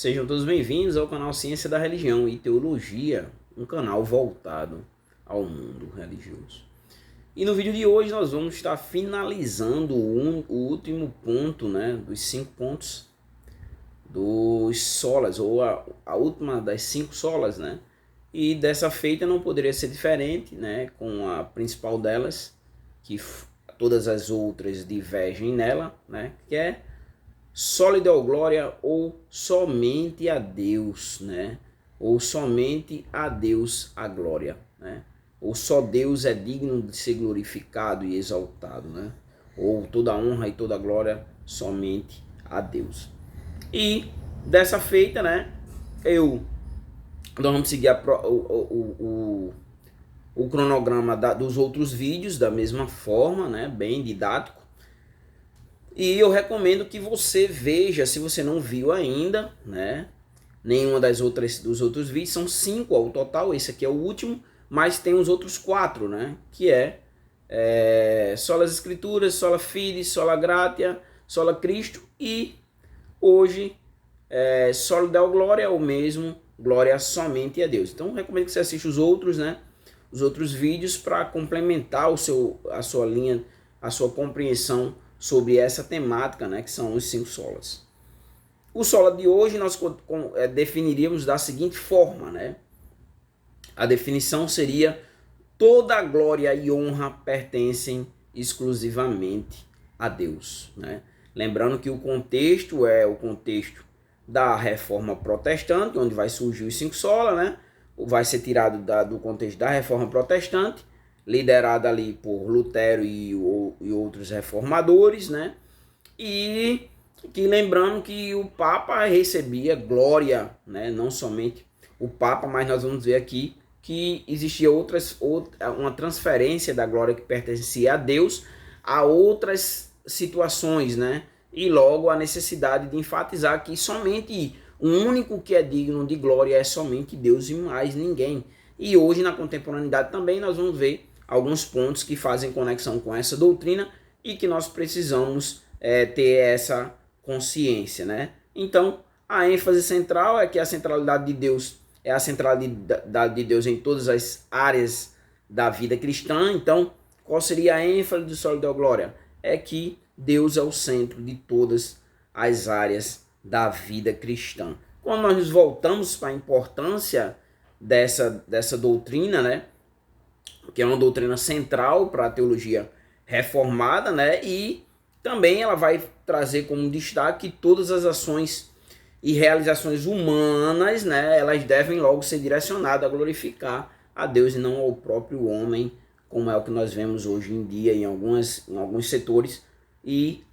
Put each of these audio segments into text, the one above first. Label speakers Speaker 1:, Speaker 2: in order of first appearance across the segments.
Speaker 1: Sejam todos bem-vindos ao canal Ciência da Religião e Teologia, um canal voltado ao mundo religioso. E no vídeo de hoje nós vamos estar finalizando o último ponto, dos 5 pontos dos solas, ou a última das 5 solas, E dessa feita não poderia ser diferente, com a principal delas, que todas as outras divergem nela, que é sola Deo Glória, ou somente a Deus, ou somente a Deus a glória, ou só Deus é digno de ser glorificado e exaltado, ou toda honra e toda glória somente a Deus. E dessa feita, nós vamos seguir o cronograma dos outros vídeos da mesma forma, bem didático. E eu recomendo que você veja, se você não viu ainda, nenhuma dos outros vídeos. São 5 ao total, esse aqui é o último, mas tem os outros 4, que sola Escrituras, sola Fide, sola Gratia, sola Cristo, e hoje sola Deo Glória, ou mesmo glória somente a Deus. Então recomendo que você assista os outros vídeos para complementar a sua linha, a sua compreensão sobre essa temática, que são os 5 solas. O sola de hoje nós definiríamos da seguinte forma, A definição seria: toda glória e honra pertencem exclusivamente a Deus, Lembrando que o contexto é o contexto da Reforma Protestante, onde vai surgir os 5 sola, Vai ser tirado do contexto da Reforma Protestante, liderada ali por Lutero e outros reformadores, E que lembrando que o Papa recebia glória, Não somente o Papa, mas nós vamos ver aqui que existia uma transferência da glória que pertencia a Deus a outras situações, E logo a necessidade de enfatizar que somente o único que é digno de glória é somente Deus e mais ninguém. E hoje, na contemporaneidade também, nós vamos ver alguns pontos que fazem conexão com essa doutrina e que nós precisamos ter essa consciência, Então, a ênfase central é que a centralidade de Deus é a centralidade de Deus em todas as áreas da vida cristã. Então, qual seria a ênfase do sola Deo Glória? É que Deus é o centro de todas as áreas da vida cristã. Quando nós nos voltamos para a importância dessa doutrina, que é uma doutrina central para a teologia reformada, E também ela vai trazer como destaque que todas as ações e realizações humanas, elas devem logo ser direcionadas a glorificar a Deus e não ao próprio homem, como é o que nós vemos hoje em dia em alguns setores, e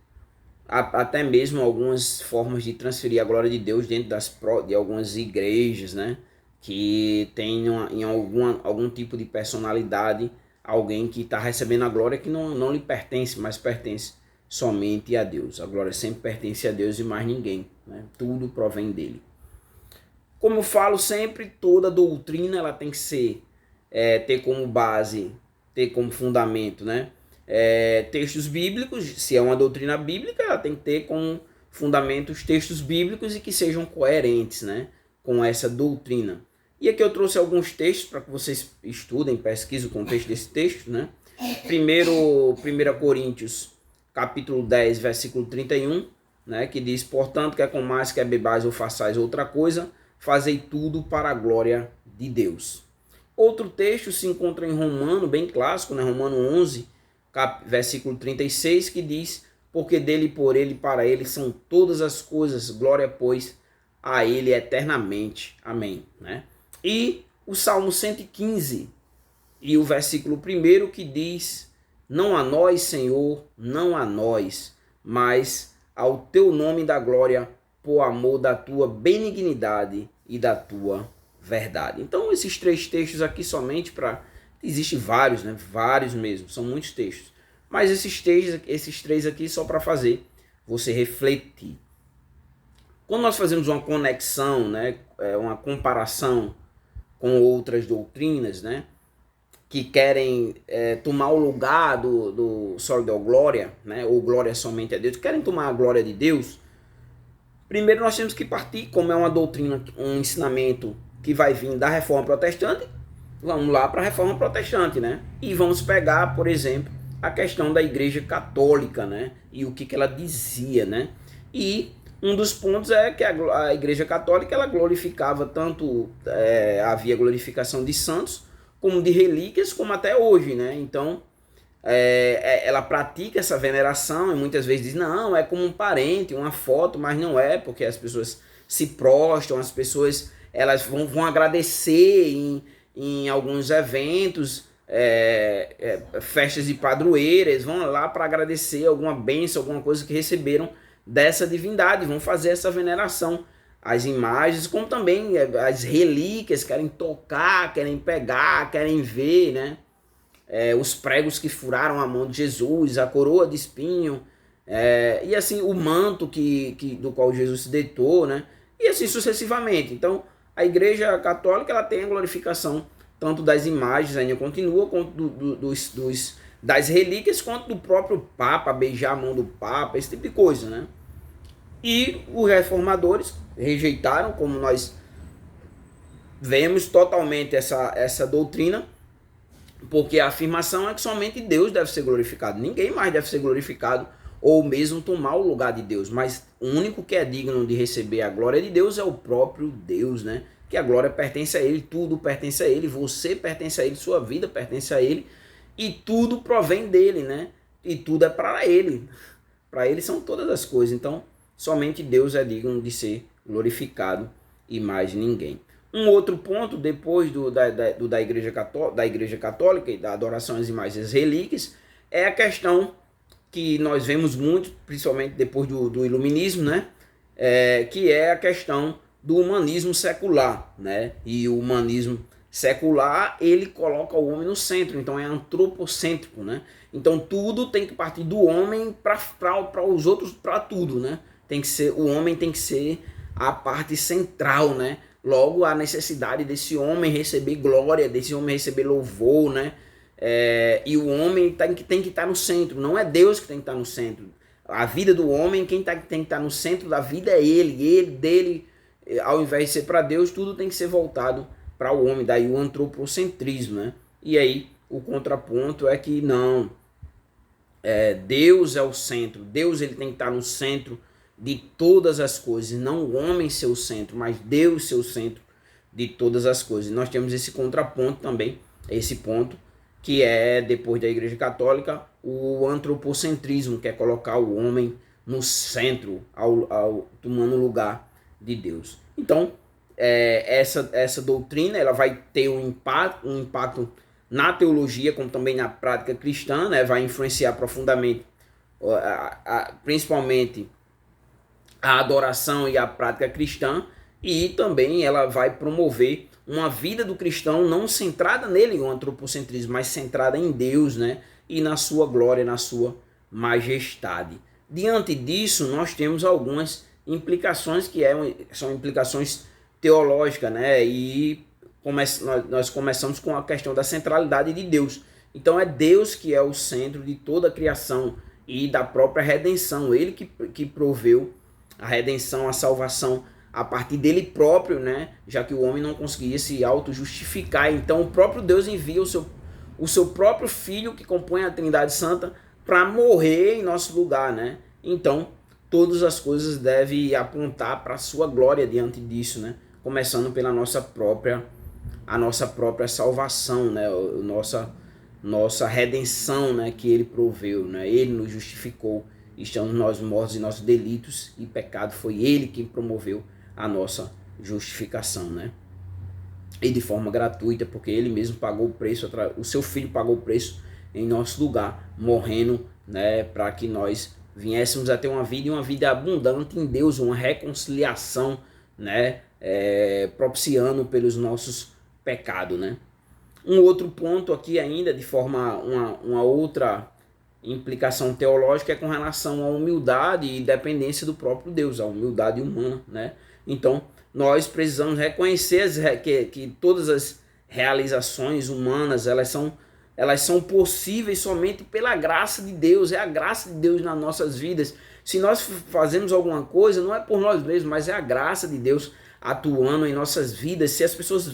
Speaker 1: até mesmo algumas formas de transferir a glória de Deus dentro de algumas igrejas, que tem em algum tipo de personalidade alguém que está recebendo a glória que não lhe pertence, mas pertence somente a Deus. A glória sempre pertence a Deus e mais ninguém, Tudo provém dele. Como eu falo sempre, toda doutrina ela tem que ter como base, ter como fundamento, textos bíblicos. Se é uma doutrina bíblica, ela tem que ter como fundamento os textos bíblicos e que sejam coerentes, com essa doutrina. E aqui eu trouxe alguns textos para que vocês estudem, pesquisem o contexto desse texto, Primeiro 1 Coríntios, capítulo 10, versículo 31, que diz: portanto, quer comais, quer bebais ou façais outra coisa, fazei tudo para a glória de Deus. Outro texto se encontra em Romano, bem clássico, Romano 11, versículo 36, que diz: porque dele, por ele, para ele são todas as coisas, glória, pois, a ele eternamente. Amém. E o Salmo 115 e o versículo 1 que diz: não a nós, Senhor, não a nós, mas ao teu nome da glória, por amor da tua benignidade e da tua verdade. Então esses 3 textos aqui somente para... Existem vários, vários mesmo, são muitos textos. Mas esses 3 aqui só para fazer você refletir. Quando nós fazemos uma conexão, uma comparação com outras doutrinas, que querem tomar o lugar do sola Deo Glória, ou glória somente a Deus, querem tomar a glória de Deus, Primeiro nós temos que partir, como é uma doutrina, um ensinamento que vai vir da Reforma Protestante, vamos lá para a Reforma Protestante, né? E vamos pegar, por exemplo, a questão da Igreja Católica, né? E o que ela dizia, né? E um dos pontos é que a Igreja Católica ela glorificava tanto, havia glorificação de santos, como de relíquias, como até hoje, né? Então, ela pratica essa veneração e muitas vezes diz, não, é como um parente, uma foto, mas não é, porque as pessoas se prostam, as pessoas elas vão agradecer em alguns eventos, festas de padroeiras, vão lá para agradecer alguma bênção, alguma coisa que receberam dessa divindade, vão fazer essa veneração às imagens, como também as relíquias, querem tocar, querem pegar, querem ver, né? Os pregos que furaram a mão de Jesus, a coroa de espinho, e assim o manto do qual Jesus se deitou, né? E assim sucessivamente. Então a Igreja Católica ela tem a glorificação tanto das imagens, ainda continua, quanto das relíquias, quanto do próprio Papa, beijar a mão do Papa, esse tipo de coisa, né? E os reformadores rejeitaram, como nós vemos totalmente essa doutrina, porque a afirmação é que somente Deus deve ser glorificado, ninguém mais deve ser glorificado ou mesmo tomar o lugar de Deus, mas o único que é digno de receber a glória de Deus é o próprio Deus, né? Que a glória pertence a Ele, tudo pertence a Ele, você pertence a Ele, sua vida pertence a Ele, e tudo provém dele, né? E tudo é para Ele são todas as coisas, então somente Deus é digno de ser glorificado e mais ninguém. Um outro ponto, depois da Igreja Católica e da adoração às imagens relíquias, é a questão que nós vemos muito, principalmente depois do Iluminismo, né? Que é a questão do humanismo secular, né? E o humanismo secular, ele coloca o homem no centro, então é antropocêntrico, né? Então tudo tem que partir do homem para os outros, para tudo, né? O homem tem que ser a parte central, né? Logo, a necessidade desse homem receber glória, desse homem receber louvor, né? E o homem tem que estar no centro, não é Deus que tem que estar no centro. A vida do homem, quem tem que estar no centro da vida é dele, ao invés de ser para Deus, tudo tem que ser voltado para o homem, daí o antropocentrismo, né? E aí o contraponto é que não, Deus é o centro, Deus ele tem que estar no centro de todas as coisas, não o homem ser o centro, mas Deus ser o centro de todas as coisas. Nós temos esse contraponto também, esse ponto, que é, depois da Igreja Católica, o antropocentrismo, que é colocar o homem no centro, tomando o lugar de Deus. Então, essa doutrina ela vai ter um impacto na teologia, como também na prática cristã, né? Vai influenciar profundamente, principalmente, a adoração e a prática cristã, e também ela vai promover uma vida do cristão não centrada nele, o antropocentrismo, mas centrada em Deus, né? E na sua glória, na sua majestade. Diante disso, nós temos algumas implicações que são implicações teológicas, né? E nós começamos com a questão da centralidade de Deus. Então é Deus que é o centro de toda a criação e da própria redenção. Ele que proveu a redenção, a salvação a partir dele próprio, né? Já que o homem não conseguia se auto-justificar. Então o próprio Deus envia o seu próprio Filho, que compõe a Trindade Santa, para morrer em nosso lugar, né? Então todas as coisas devem apontar para a sua glória diante disso, né? Começando pela nossa própria salvação, né? Nossa redenção, né? Que ele proveu, né? Ele nos justificou. Estamos nós mortos em nossos delitos e pecado. Foi ele quem promoveu a nossa justificação, né? E de forma gratuita, porque ele mesmo pagou o preço, o seu filho pagou o preço em nosso lugar, morrendo, né? Para que nós viéssemos a ter uma vida abundante em Deus, uma reconciliação, né? Propiciando pelos nossos pecados, né? Um outro ponto aqui ainda, de forma uma outra implicação teológica, é com relação à humildade e dependência do próprio Deus, a humildade humana, né? Então, nós precisamos reconhecer que todas as realizações humanas, elas são possíveis somente pela graça de Deus. É a graça de Deus nas nossas vidas Se nós fazemos alguma coisa, não é por nós mesmos, mas é a graça de Deus atuando em nossas vidas. Se as pessoas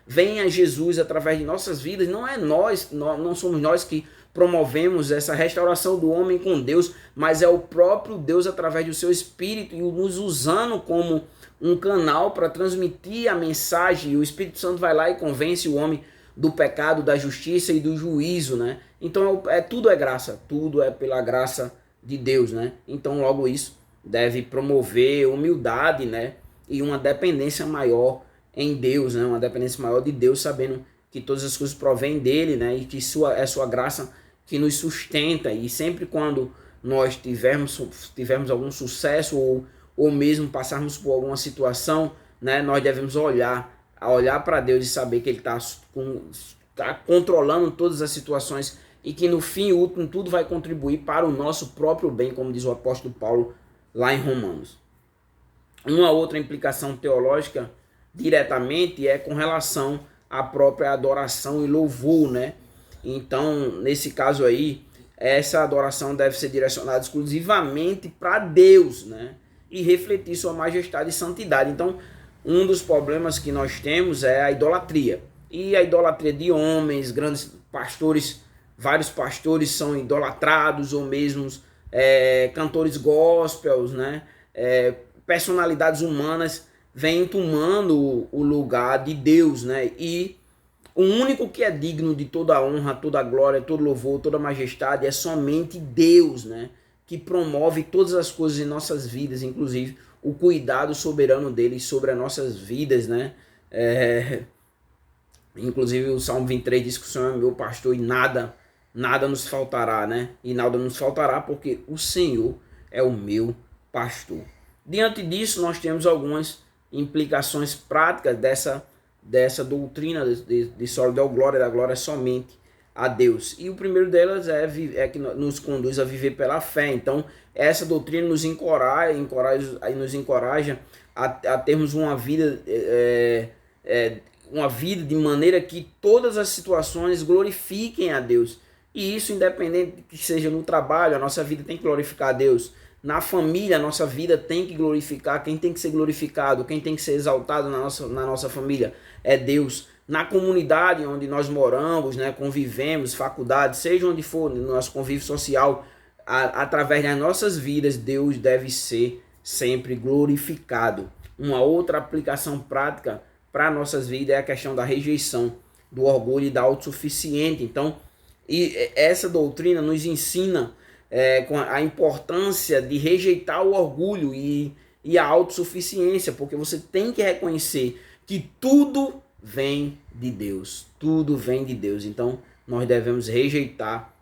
Speaker 1: veem a Jesus através de nossas vidas, não é nós, não somos nós que promovemos essa restauração do homem com Deus, mas é o próprio Deus através do seu Espírito e nos usando como um canal para transmitir a mensagem. E o Espírito Santo vai lá e convence o homem do pecado, da justiça e do juízo, né? Então tudo é graça, tudo é pela graça de Deus, né? Então logo isso deve promover humildade, né? E uma dependência maior em Deus, né? Uma dependência maior de Deus, sabendo que todas as coisas provêm dele, né? E que é sua graça que nos sustenta. E sempre quando nós tivermos algum sucesso ou mesmo passarmos por alguma situação, né? Nós devemos olhar para Deus e saber que ele está controlando todas as situações e que no fim último tudo vai contribuir para o nosso próprio bem, como diz o apóstolo Paulo lá em Romanos. Uma outra implicação teológica diretamente é com relação à própria adoração e louvor, né? Então, nesse caso aí, essa adoração deve ser direcionada exclusivamente para Deus, né? E refletir sua majestade e santidade. Então, um dos problemas que nós temos é a idolatria. E a idolatria de homens, grandes pastores, vários pastores são idolatrados, ou mesmo cantores gospels, né? Personalidades humanas vêm tomando o lugar de Deus, né? E o único que é digno de toda a honra, toda a glória, todo louvor, toda a majestade é somente Deus, né? Que promove todas as coisas em nossas vidas, inclusive o cuidado soberano dele sobre as nossas vidas, né? Inclusive o Salmo 23 diz que o Senhor é meu pastor e nada nos faltará, né? E nada nos faltará porque o Senhor é o meu pastor. Diante disso, nós temos algumas implicações práticas dessa doutrina de só da glória somente a Deus. E o primeiro delas é que nos conduz a viver pela fé. Então, essa doutrina nos encoraja a termos uma vida de maneira que todas as situações glorifiquem a Deus. E isso independente que seja no trabalho, a nossa vida tem que glorificar a Deus. Na família, a nossa vida tem que glorificar. Quem tem que ser glorificado, quem tem que ser exaltado na nossa família é Deus. Na comunidade onde nós moramos, né, convivemos, faculdade, seja onde for, no nosso convívio social, através das nossas vidas, Deus deve ser sempre glorificado. Uma outra aplicação prática para nossas vidas é a questão da rejeição, do orgulho e da autossuficiência. Então, essa doutrina nos ensina com a importância de rejeitar o orgulho e a autossuficiência, porque você tem que reconhecer que tudo vem de Deus, tudo vem de Deus. Então nós devemos rejeitar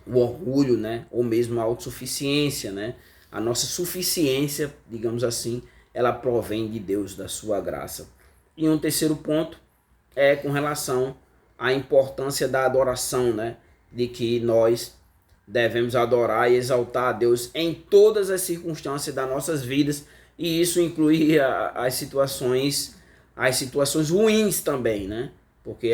Speaker 1: o orgulho, né? Ou mesmo a autossuficiência, né? A nossa suficiência, digamos assim, ela provém de Deus, da sua graça. E um terceiro ponto é com relação à importância da adoração, né? De que nós devemos adorar e exaltar a Deus em todas as circunstâncias das nossas vidas, e isso inclui as situações ruins também, né? Porque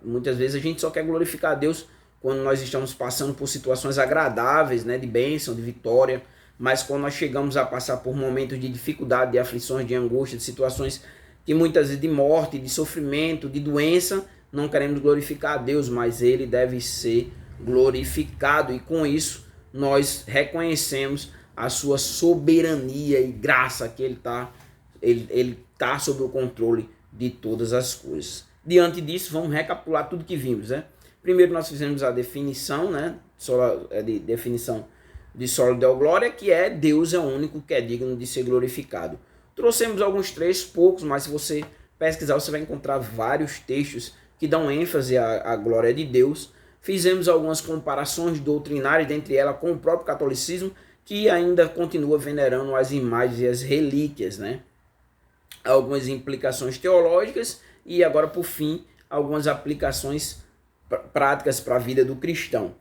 Speaker 1: muitas vezes a gente só quer glorificar a Deus quando nós estamos passando por situações agradáveis, né? De bênção, de vitória, mas quando nós chegamos a passar por momentos de dificuldade, de aflições, de angústia, de situações que muitas vezes de morte, de sofrimento, de doença, não queremos glorificar a Deus, mas Ele deve ser glorificado, e com isso nós reconhecemos a sua soberania e graça, que ele tá sob o controle de todas as coisas. Diante disso, vamos recapitular tudo que vimos, né? Primeiro nós fizemos a definição, né? Definição de sola Deo Glória, que é Deus é o único que é digno de ser glorificado. Trouxemos alguns trechos, poucos, mas se você pesquisar, você vai encontrar vários textos que dão ênfase à glória de Deus. Fizemos algumas comparações doutrinárias, dentre elas com o próprio catolicismo, que ainda continua venerando as imagens e as relíquias, né? Algumas implicações teológicas e agora, por fim, algumas aplicações práticas para a vida do cristão.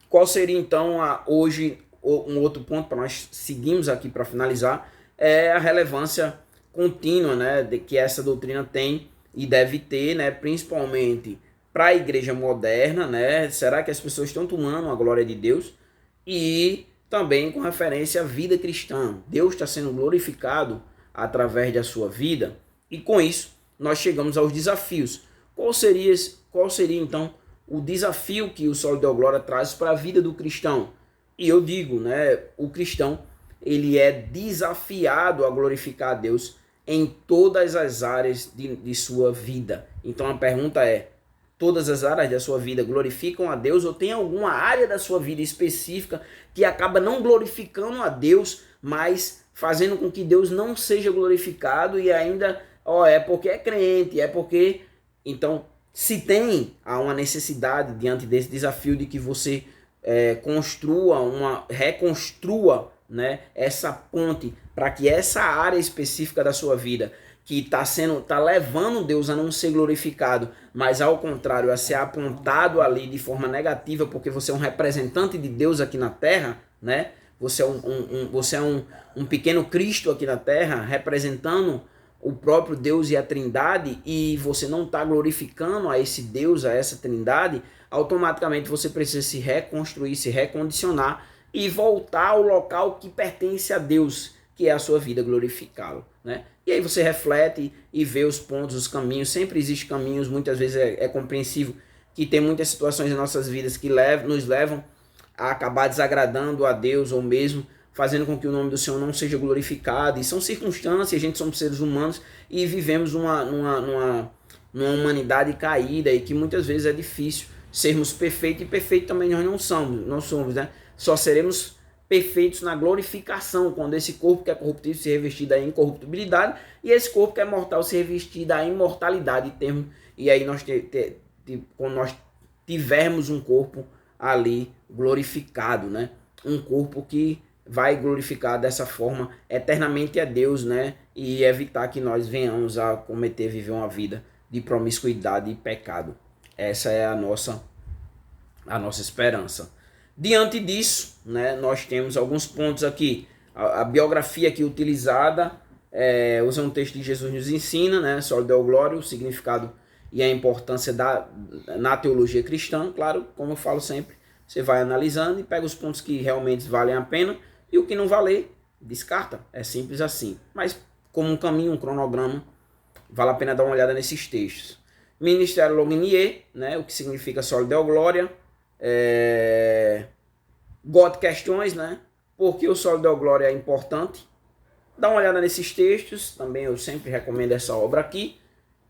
Speaker 1: Qual seria, então, hoje, um outro ponto para nós seguirmos aqui para finalizar, é a relevância contínua, né, de que essa doutrina tem e deve ter, né, principalmente para a igreja moderna, né? Será que as pessoas estão tomando a glória de Deus? E também com referência à vida cristã. Deus está sendo glorificado através da sua vida, e com isso nós chegamos aos desafios. Qual seria então o desafio que o Sólido Del Glória traz para a vida do cristão? E eu digo, né, o cristão, ele é desafiado a glorificar a Deus em todas as áreas de sua vida. Então a pergunta é, todas as áreas da sua vida glorificam a Deus, ou tem alguma área da sua vida específica que acaba não glorificando a Deus, mas fazendo com que Deus não seja glorificado, e ainda, é porque é crente, é porque... Então, se tem uma necessidade diante desse desafio de que você reconstrua, né, essa ponte para que essa área específica da sua vida que tá levando Deus a não ser glorificado, mas ao contrário, a ser apontado ali de forma negativa, porque você é um representante de Deus aqui na Terra, né? Você é um pequeno Cristo aqui na Terra, representando o próprio Deus e a Trindade, e você não está glorificando a esse Deus, a essa Trindade, automaticamente você precisa se reconstruir, se recondicionar e voltar ao local que pertence a Deus, que é a sua vida, glorificá-lo, né? E aí você reflete e vê os pontos, os caminhos. Sempre existem caminhos, muitas vezes é compreensível que tem muitas situações em nossas vidas que nos levam a acabar desagradando a Deus, ou mesmo fazendo com que o nome do Senhor não seja glorificado. E são circunstâncias, a gente somos seres humanos e vivemos numa humanidade caída, e que muitas vezes é difícil sermos perfeitos, e perfeito também nós não somos, né? Só seremos perfeitos na glorificação, quando esse corpo que é corruptível se revestir da incorruptibilidade, e esse corpo que é mortal se revestir da imortalidade. E aí quando nós tivermos um corpo ali glorificado, né? Um corpo que vai glorificar dessa forma eternamente a Deus, né? E evitar que nós venhamos a viver uma vida de promiscuidade e pecado. Essa é a nossa esperança. Diante disso, né, nós temos alguns pontos aqui. A biografia aqui utilizada usa um texto de Jesus nos ensina, né, Sólido Del Glória, o significado e a importância na teologia cristã. Claro, como eu falo sempre, você vai analisando e pega os pontos que realmente valem a pena, e o que não valer, descarta. É simples assim. Mas como um caminho, um cronograma, vale a pena dar uma olhada nesses textos. Ministério Lognier, né, o que significa Sólido Del Glória. God Questões, né? Porque o Sólido Del Glória é importante. Dá uma olhada nesses textos. Também eu sempre recomendo essa obra aqui,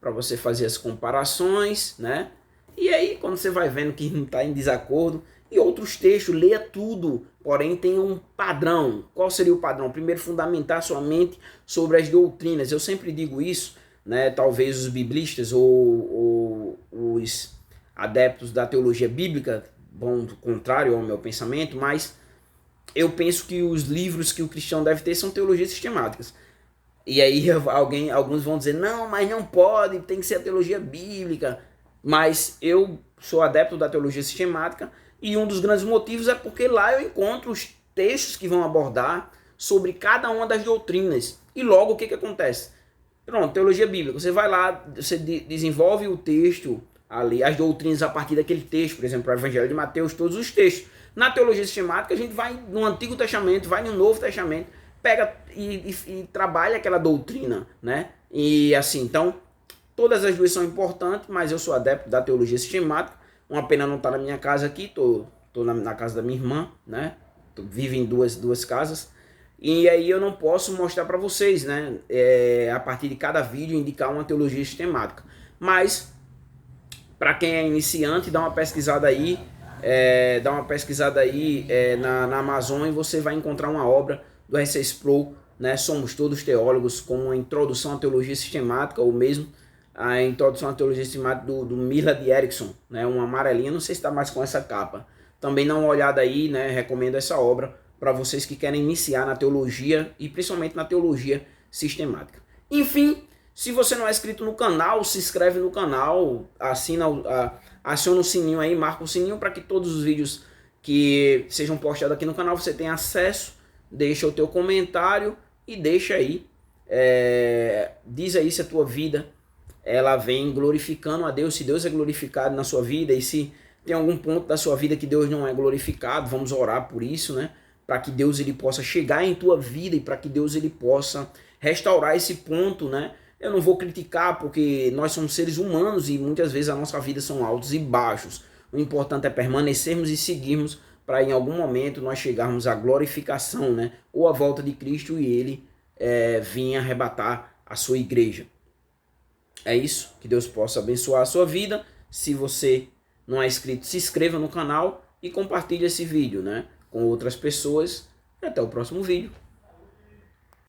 Speaker 1: para você fazer as comparações, né? E aí, quando você vai vendo que não está em desacordo, e outros textos, leia tudo, porém tem um padrão. Qual seria o padrão? Primeiro, fundamentar sua mente sobre as doutrinas. Eu sempre digo isso, né? Talvez os biblistas ou os adeptos da teologia bíblica vão do contrário ao meu pensamento, mas eu penso que os livros que o cristão deve ter são teologias sistemáticas. E aí alguns vão dizer, não, mas não pode, tem que ser a teologia bíblica. Mas eu sou adepto da teologia sistemática, e um dos grandes motivos é porque lá eu encontro os textos que vão abordar sobre cada uma das doutrinas. E logo o que acontece? Pronto, teologia bíblica, você vai lá, você desenvolve o texto ali, as doutrinas a partir daquele texto, por exemplo, o Evangelho de Mateus, todos os textos. Na teologia sistemática, a gente vai no Antigo Testamento, vai no Novo Testamento, pega e trabalha aquela doutrina, né? E assim, então, todas as duas são importantes, mas eu sou adepto da teologia sistemática. Uma pena não estar na minha casa aqui, tô na casa da minha irmã, né? Vivo em duas casas. E aí eu não posso mostrar para vocês, né? A partir de cada vídeo, indicar uma teologia sistemática. Mas, para quem é iniciante, dá uma pesquisada aí, na Amazon, e você vai encontrar uma obra do R.C. Sproul, né? Somos Todos Teólogos, com uma introdução à teologia sistemática, ou mesmo a introdução à teologia sistemática do Millard Erickson, né? Um amarelinho, não sei se está mais com essa capa. Também dá uma olhada aí, né? Recomendo essa obra para vocês que querem iniciar na teologia, e principalmente na teologia sistemática. Enfim, se você não é inscrito no canal, se inscreve no canal, aciona o sininho aí, marca o sininho para que todos os vídeos que sejam postados aqui no canal você tenha acesso. Deixa o teu comentário e deixa aí, diz aí se a tua vida ela vem glorificando a Deus, se Deus é glorificado na sua vida, e se tem algum ponto da sua vida que Deus não é glorificado, vamos orar por isso, né? para que Deus ele possa chegar em tua vida e para que Deus ele possa restaurar esse ponto, né? Eu não vou criticar porque nós somos seres humanos e muitas vezes a nossa vida são altos e baixos. O importante é permanecermos e seguirmos para em algum momento nós chegarmos à glorificação, né? Ou à volta de Cristo e ele vir arrebatar a sua igreja. É isso, que Deus possa abençoar a sua vida. Se você não é inscrito, se inscreva no canal e compartilhe esse vídeo, né, com outras pessoas. E até o próximo vídeo.